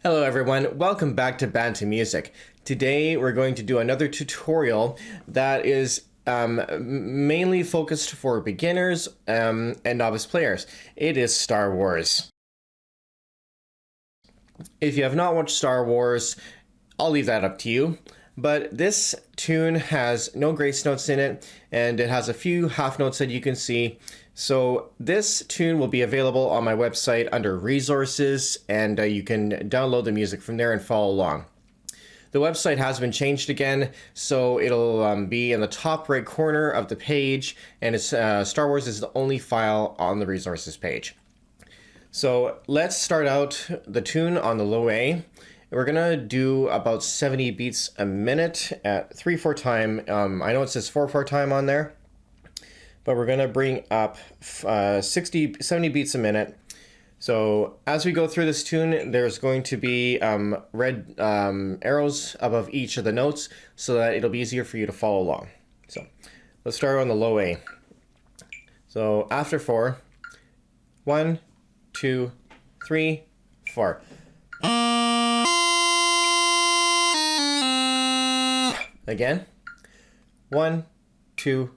Hello everyone, welcome back to Banta Music. Today we're going to do another tutorial that is mainly focused for beginners and novice players. It is Star Wars. If you have not watched Star Wars, I'll leave that up to you. But this tune has no grace notes in it, and it has a few half notes that you can see. So this tune will be available on my website under resources, and you can download the music from there and follow along. The website has been changed again, so it'll be in the top right corner of the page, and it's Star Wars is the only file on the resources page. So let's start out the tune on the low A. We're gonna do about 70 beats a minute at 3/4 time. I know it says 4/4 time on there, but we're gonna bring up 70 beats a minute. So as we go through this tune, there's going to be red arrows above each of the notes so that it'll be easier for you to follow along. So let's start on the low A. So after 4, 1, 2, 3, 4. Again. 1, 2,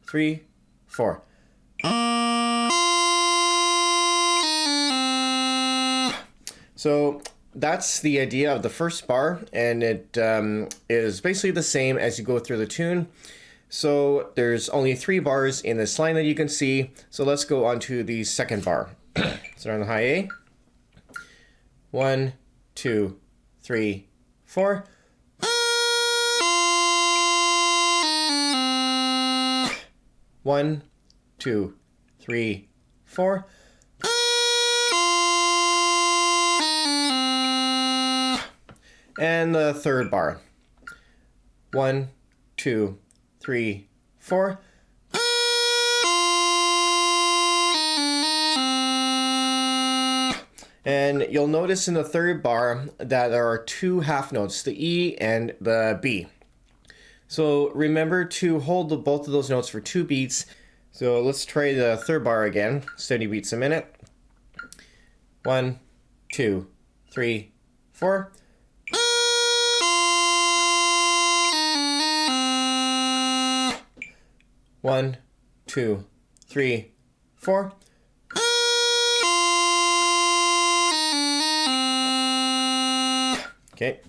3, 4. So that's the idea of the first bar, and it is basically the same as you go through the tune. So there's only 3 bars in this line that you can see. So let's go on to the second bar. Start on the high A. 1, 2, 3, 4. One, 2, 3, 4. And the third bar. 1, 2, 3, 4. And you'll notice in the third bar that there are 2 half notes, the E and the B. So remember to hold both of those notes for 2 beats. So let's try the third bar again, 70 beats a minute. 1, 2, 3, 4. One, 2, 3, 4. Okay,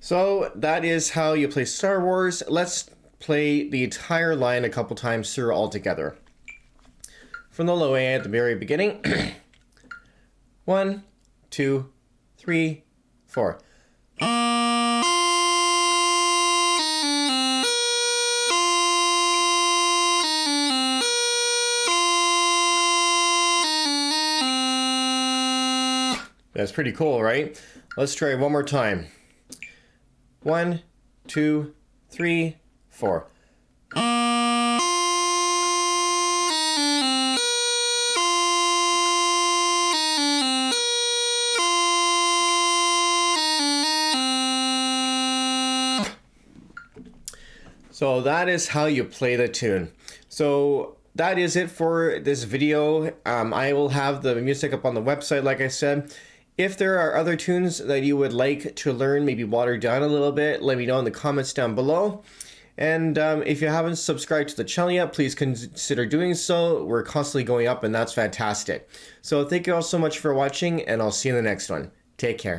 so that is how you play Star Wars. Let's play the entire line a couple times through all together. From the low A at the very beginning. 1, 2, 3, 4. That's pretty cool, right? Let's try one more time. 1, 2, 3, 4. So that is how you play the tune. So that is it for this video. I will have the music up on the website, like I said. If there are other tunes that you would like to learn, maybe watered down a little bit, let me know in the comments down below. And if you haven't subscribed to the channel yet, please consider doing so. We're constantly going up, and that's fantastic. So thank you all so much for watching, and I'll see you in the next one. Take care.